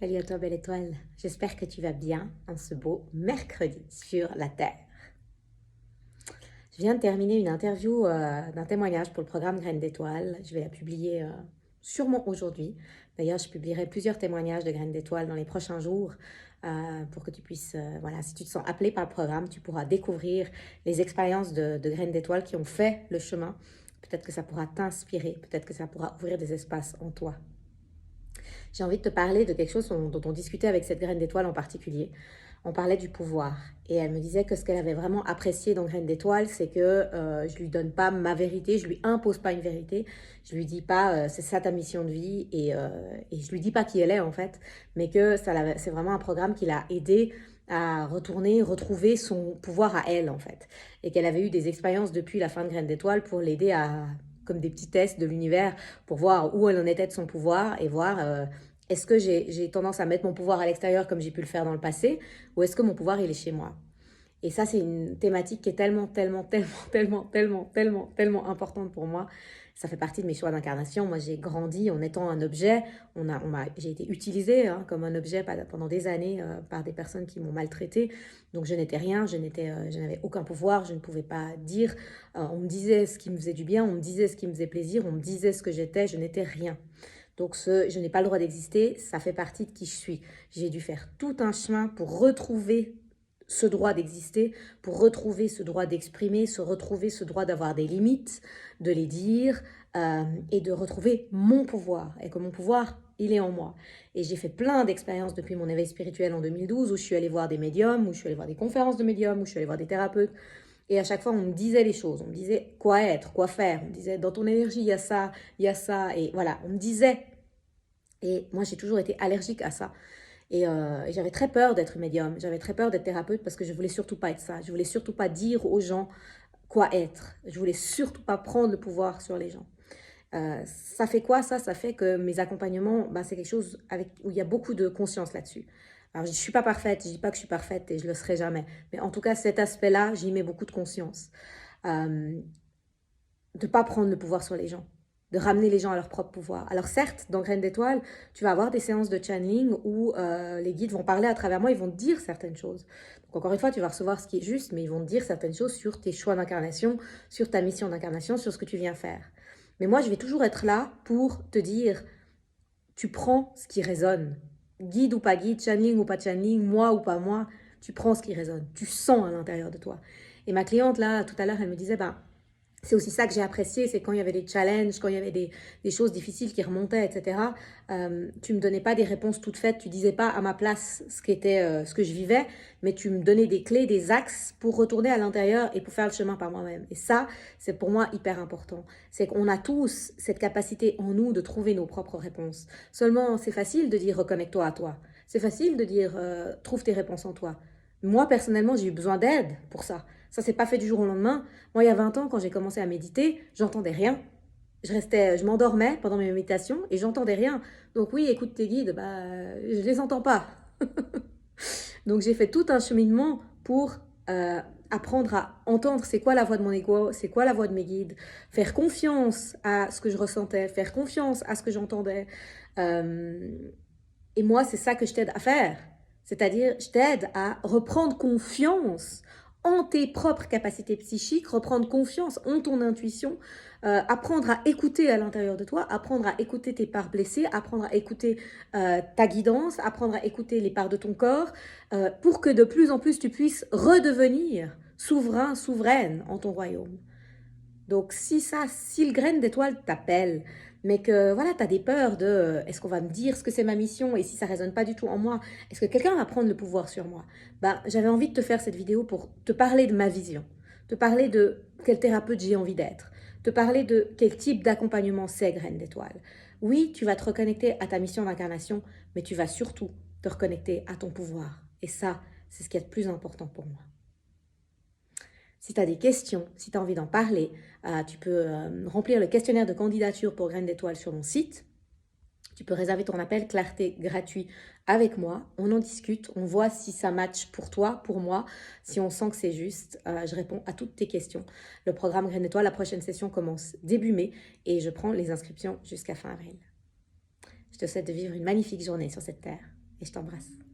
Salut à toi, belle étoile. J'espère que tu vas bien en ce beau mercredi sur la Terre. Je viens de terminer une interview d'un témoignage pour le programme Graines d'étoiles. Je vais la publier sûrement aujourd'hui. D'ailleurs, je publierai plusieurs témoignages de Graines d'étoiles dans les prochains jours pour que tu puisses, voilà, si tu te sens appelé par le programme, tu pourras découvrir les expériences de Graines d'étoiles qui ont fait le chemin. Peut-être que ça pourra t'inspirer, peut-être que ça pourra ouvrir des espaces en toi. J'ai envie de te parler de quelque chose dont on discutait avec cette graine d'étoile en particulier. On parlait du pouvoir et elle me disait que ce qu'elle avait vraiment apprécié dans Graine d'étoile, c'est que je lui donne pas ma vérité, je lui impose pas une vérité, je lui dis pas c'est ça ta mission de vie et je lui dis pas qui elle est en fait, mais que c'est vraiment un programme qui l'a aidé à retourner, retrouver son pouvoir à elle en fait, et qu'elle avait eu des expériences depuis la fin de Graine d'étoile pour l'aider à comme des petits tests de l'univers pour voir où elle en était de son pouvoir et voir est-ce que j'ai tendance à mettre mon pouvoir à l'extérieur comme j'ai pu le faire dans le passé ou est-ce que mon pouvoir il est chez moi. Et ça c'est une thématique qui est tellement importante pour moi. Ça fait partie de mes choix d'incarnation. Moi j'ai grandi en étant un objet, j'ai été utilisée comme un objet pendant des années par des personnes qui m'ont maltraitée. Donc je n'étais rien, je n'avais aucun pouvoir, je ne pouvais pas dire. On me disait ce qui me faisait du bien, on me disait ce qui me faisait plaisir, on me disait ce que j'étais, je n'étais rien. Donc je n'ai pas le droit d'exister, ça fait partie de qui je suis. J'ai dû faire tout un chemin pour retrouver ce droit d'exister, pour retrouver ce droit d'exprimer, se retrouver ce droit d'avoir des limites, de les dire et de retrouver mon pouvoir. Et que mon pouvoir, il est en moi. Et j'ai fait plein d'expériences depuis mon éveil spirituel en 2012 où je suis allée voir des médiums, où je suis allée voir des conférences de médiums, où je suis allée voir des thérapeutes. Et à chaque fois, on me disait les choses. On me disait quoi être, quoi faire. On me disait dans ton énergie, il y a ça, il y a ça. Et voilà, on me disait. Et moi, j'ai toujours été allergique à ça. Et j'avais très peur d'être médium, j'avais très peur d'être thérapeute parce que je voulais surtout pas être ça. Je voulais surtout pas dire aux gens quoi être. Je voulais surtout pas prendre le pouvoir sur les gens. Ça fait quoi ça? Ça fait que mes accompagnements, bah, c'est quelque chose où il y a beaucoup de conscience là-dessus. Alors je ne suis pas parfaite, je ne dis pas que je suis parfaite et je ne le serai jamais. Mais en tout cas, cet aspect-là, j'y mets beaucoup de conscience. De ne pas prendre le pouvoir sur les gens, de ramener les gens à leur propre pouvoir. Alors certes, dans Graines d'étoiles, tu vas avoir des séances de channeling où les guides vont parler à travers moi, ils vont te dire certaines choses. Donc encore une fois, tu vas recevoir ce qui est juste, mais ils vont te dire certaines choses sur tes choix d'incarnation, sur ta mission d'incarnation, sur ce que tu viens faire. Mais moi, je vais toujours être là pour te dire, tu prends ce qui résonne. Guide ou pas guide, channeling ou pas channeling, moi ou pas moi, tu prends ce qui résonne. Tu sens à l'intérieur de toi. Et ma cliente, là, tout à l'heure, elle me disait, ben, c'est aussi ça que j'ai apprécié, c'est quand il y avait des challenges, quand il y avait des choses difficiles qui remontaient, etc. Tu me donnais pas des réponses toutes faites, tu disais pas à ma place ce que je vivais, mais tu me donnais des clés, des axes pour retourner à l'intérieur et pour faire le chemin par moi-même. Et ça, c'est pour moi hyper important. C'est qu'on a tous cette capacité en nous de trouver nos propres réponses. Seulement, c'est facile de dire reconnecte-toi à toi. C'est facile de dire trouve tes réponses en toi. Moi, personnellement, j'ai eu besoin d'aide pour ça. Ça s'est pas fait du jour au lendemain. Moi, il y a 20 ans, quand j'ai commencé à méditer, j'entendais rien. Je m'endormais pendant mes méditations et j'entendais rien. Donc oui, écoute tes guides, bah, je les entends pas. Donc j'ai fait tout un cheminement pour apprendre à entendre c'est quoi la voix de mon ego, c'est quoi la voix de mes guides, faire confiance à ce que je ressentais, faire confiance à ce que j'entendais. Euh, et moi, c'est ça que je t'aide à faire. C'est-à-dire, je t'aide à reprendre confiance en tes propres capacités psychiques, reprendre confiance en ton intuition, apprendre à écouter à l'intérieur de toi, apprendre à écouter tes parts blessées, apprendre à écouter ta guidance, apprendre à écouter les parts de ton corps, pour que de plus en plus tu puisses redevenir souverain, souveraine en ton royaume. Donc si le graine d'étoile t'appelle, mais que voilà, tu as des peurs de est-ce qu'on va me dire ce que c'est ma mission et si ça résonne pas du tout en moi, est-ce que quelqu'un va prendre le pouvoir sur moi? Ben, j'avais envie de te faire cette vidéo pour te parler de ma vision, te parler de quel thérapeute j'ai envie d'être, te parler de quel type d'accompagnement c'est graine d'étoile. Oui, tu vas te reconnecter à ta mission d'incarnation, mais tu vas surtout te reconnecter à ton pouvoir. Et ça, c'est ce qui est le plus important pour moi. Si tu as des questions, si tu as envie d'en parler, tu peux remplir le questionnaire de candidature pour Graines d'étoiles sur mon site. Tu peux réserver ton appel clarté gratuit avec moi. On en discute, on voit si ça match pour toi, pour moi, si on sent que c'est juste. Je réponds à toutes tes questions. Le programme Graines d'étoiles, la prochaine session commence début mai et je prends les inscriptions jusqu'à fin avril. Je te souhaite de vivre une magnifique journée sur cette terre. et je t'embrasse.